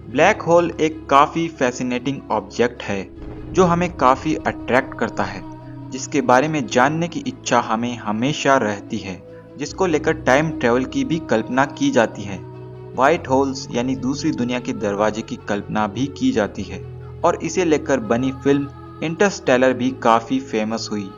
Black hole एक काफ़ी fascinating object है जो हमें काफ़ी अट्रैक्ट करता है, जिसके बारे में जानने की इच्छा हमें हमेशा रहती है, जिसको लेकर टाइम ट्रेवल की भी कल्पना की जाती है। वाइट होल्स यानी दूसरी दुनिया के दरवाजे की कल्पना भी की जाती है और इसे लेकर बनी फिल्म इंटरस्टेलर भी काफ़ी फेमस हुई।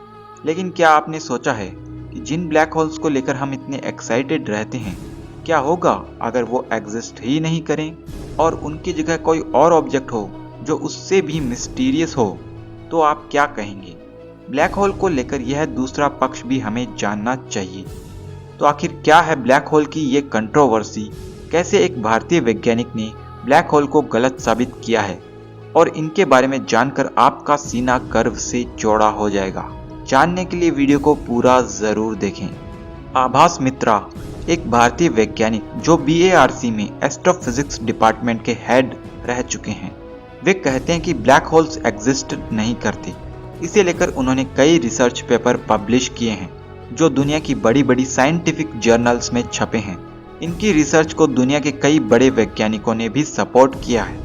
लेकिन क्या आपने सोचा है कि जिन ब्लैक होल्स को लेकर हम इतने एक्साइटेड रहते हैं, क्या होगा अगर वो एग्जिस्ट ही नहीं करें और उनकी जगह कोई और ऑब्जेक्ट हो जो उससे भी मिस्टीरियस हो? तो आप क्या कहेंगे? ब्लैक होल को लेकर यह दूसरा पक्ष भी हमें जानना चाहिए। तो आखिर क्या है ब्लैक होल की ये कंट्रोवर्सी? कैसे एक भारतीय वैज्ञानिक ने ब्लैक होल को गलत साबित किया है? और इनके बारे में जानकर आपका सीना गर्व से चौड़ा हो जाएगा। जानने के लिए वीडियो को पूरा जरूर देखें। आभास मित्रा एक भारतीय वैज्ञानिक जो BARC में एस्ट्रोफिजिक्स डिपार्टमेंट के हेड रह चुके हैं, वे कहते हैं कि ब्लैक होल्स एग्जिस्ट नहीं करते। इसे लेकर उन्होंने कई रिसर्च पेपर पब्लिश किए हैं जो दुनिया की बड़ी बड़ी साइंटिफिक जर्नल्स में छपे हैं। इनकी रिसर्च को दुनिया के कई बड़े वैज्ञानिकों ने भी सपोर्ट किया है।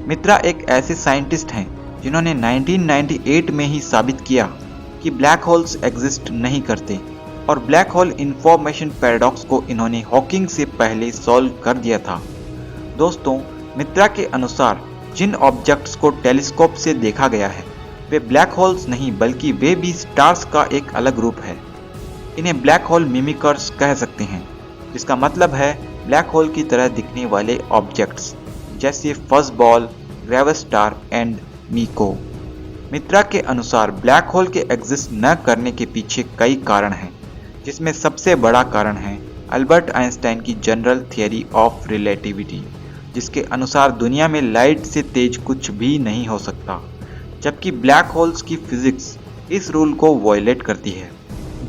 मित्रा एक ऐसे साइंटिस्ट हैं जिन्होंने 1998 में ही साबित किया कि ब्लैक होल्स एग्जिस्ट नहीं करते और ब्लैक होल इंफॉर्मेशन पैराडॉक्स को इन्होंने हॉकिंग से पहले सॉल्व कर दिया था। दोस्तों, मित्रा के अनुसार जिन ऑब्जेक्ट्स को टेलीस्कोप से देखा गया है वे ब्लैक होल्स नहीं बल्कि वे भी स्टार्स का एक अलग रूप है। इन्हें ब्लैक होल मिमिकर्स कह सकते हैं, जिसका मतलब है ब्लैक होल की तरह दिखने वाले ऑब्जेक्ट्स जैसे फज़ बॉल, ग्रेविस्टार एंड मीको। मित्रा के अनुसार ब्लैक होल के एग्जिस्ट न करने के पीछे कई कारण हैं, जिसमें सबसे बड़ा कारण है अल्बर्ट आइंस्टाइन की जनरल थियरी ऑफ रिलेटिविटी, जिसके अनुसार दुनिया में लाइट से तेज कुछ भी नहीं हो सकता, जबकि ब्लैक होल्स की फिजिक्स इस रूल को वायलेट करती है,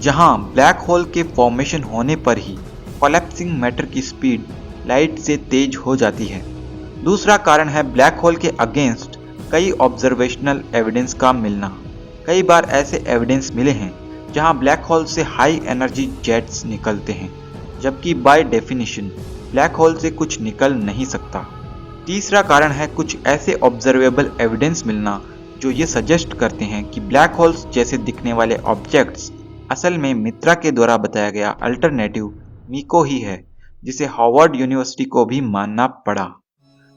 जहां ब्लैक होल के फॉर्मेशन होने पर ही कोलैप्सिंग मैटर की स्पीड लाइट से तेज हो जाती है। दूसरा कारण है ब्लैक होल के अगेंस्ट कई ऑब्जर्वेशनल एविडेंस का मिलना। कई बार ऐसे एविडेंस मिले हैं जहां ब्लैक होल से हाई एनर्जी जेट्स निकलते हैं, जबकि बाय डेफिनेशन ब्लैक होल से कुछ निकल नहीं सकता। तीसरा कारण है कुछ ऐसे ऑब्जर्वेबल एविडेंस मिलना जो ये सजेस्ट करते हैं कि ब्लैक होल्स जैसे दिखने वाले ऑब्जेक्ट्स असल में मित्रा के द्वारा बताया गया अल्टरनेटिव मीको ही है, जिसे हार्वर्ड यूनिवर्सिटी को भी मानना पड़ा।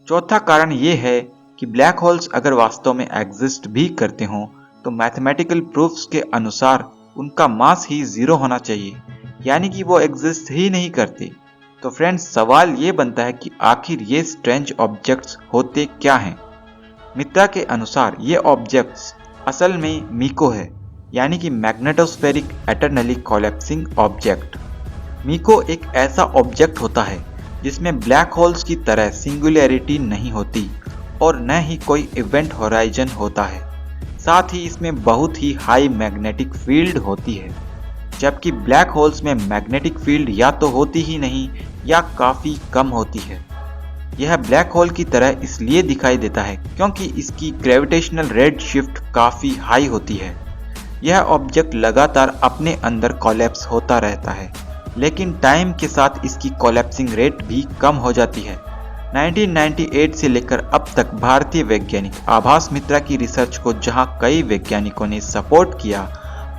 चौथा कारण ये है कि ब्लैक होल्स अगर वास्तव में एग्जिस्ट भी करते हों तो मैथमेटिकल प्रूफ्स के अनुसार उनका मास ही जीरो होना चाहिए, यानी कि वो एग्जिस्ट ही नहीं करते। तो फ्रेंड्स, सवाल ये बनता है कि आखिर ये स्ट्रेंज ऑब्जेक्ट्स होते क्या हैं? मित्रा के अनुसार ये ऑब्जेक्ट्स असल में मीको है, यानी कि मैग्नेटोस्फेरिक एटर्नली कोलैप्सिंग ऑब्जेक्ट। मीको एक ऐसा ऑब्जेक्ट होता है जिसमें ब्लैक होल्स की तरह सिंगुलैरिटी नहीं होती और न ही कोई इवेंट होराइजन होता है। साथ ही इसमें बहुत ही हाई मैग्नेटिक फील्ड होती है, जबकि ब्लैक होल्स में मैग्नेटिक फील्ड या तो होती ही नहीं या काफ़ी कम होती है। यह ब्लैक होल की तरह इसलिए दिखाई देता है क्योंकि इसकी ग्रेविटेशनल रेड शिफ्ट काफ़ी हाई होती है। यह ऑब्जेक्ट लगातार अपने अंदर कोलैप्स होता रहता है, लेकिन टाइम के साथ इसकी कोलैप्सिंग रेट भी कम हो जाती है। 1998 से लेकर अब तक भारतीय वैज्ञानिक आभास मित्रा की रिसर्च को जहां कई वैज्ञानिकों ने सपोर्ट किया,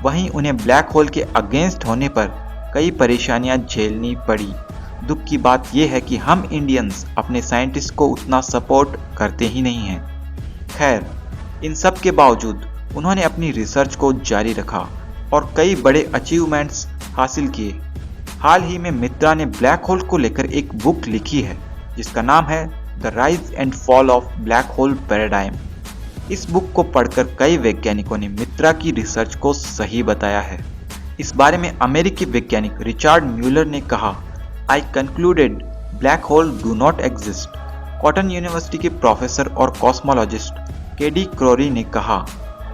वहीं उन्हें ब्लैक होल के अगेंस्ट होने पर कई परेशानियां झेलनी पड़ी। दुख की बात यह है कि हम इंडियंस अपने साइंटिस्ट को उतना सपोर्ट करते ही नहीं हैं। खैर, इन सब के बावजूद उन्होंने अपनी रिसर्च को जारी रखा और कई बड़े अचीवमेंट्स हासिल किए। हाल ही में मित्रा ने ब्लैक होल को लेकर एक बुक लिखी है जिसका नाम है the rise and fall of black hole paradigm. इस बुक को पढ़कर कई वैज्ञानिकों ने मित्रा की रिसर्च को सही बताया है। इस बारे में अमेरिकी वैज्ञानिक रिचर्ड म्यूलर ने कहा, I concluded black hole do not exist. Cotton University के प्रोफेसर और कॉस्मोलॉजिस्ट केडी क्रोरी ने कहा,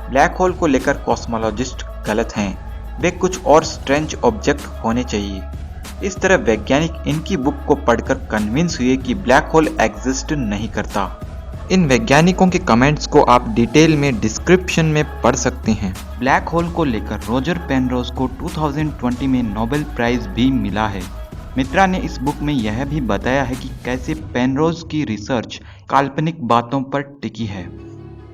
ब्लैक होल को लेकर कॉस्मोलॉजिस्ट गलत हैं, वे कुछ और स्ट्रेंज ऑब्जेक्ट होने चाहिए। इस तरह वैज्ञानिक इनकी बुक को पढ़कर कन्विंस हुए कि ब्लैक होल एग्जिस्ट नहीं करता। इन वैज्ञानिकों के कमेंट्स को आप डिटेल में डिस्क्रिप्शन में पढ़ सकते हैं। ब्लैक होल को लेकर रॉजर पेनरोज को 2020 में नोबेल प्राइज भी मिला है। मित्रा ने इस बुक में यह भी बताया है कि कैसे पेनरोज की रिसर्च काल्पनिक बातों पर टिकी है।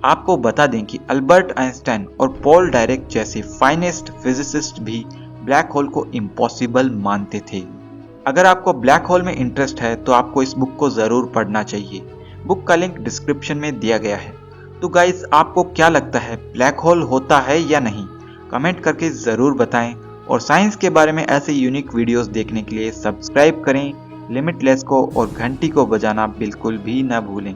आपको बता दें कि अल्बर्ट आइंस्टाइन और पॉल डायरेक जैसे फाइनेस्ट फिजिसिस्ट भी ब्लैक होल को इम्पॉसिबल मानते थे। अगर आपको ब्लैक होल में इंटरेस्ट है तो आपको इस बुक को जरूर पढ़ना चाहिए। बुक का लिंक डिस्क्रिप्शन में दिया गया है। तो गाइस, आपको क्या लगता है, ब्लैक होल होता है या नहीं? कमेंट करके जरूर बताएं और साइंस के बारे में ऐसे यूनिक वीडियोस देखने के लिए सब्सक्राइब करें लिमिटलेस को और घंटी को बजाना बिल्कुल भी ना भूलें।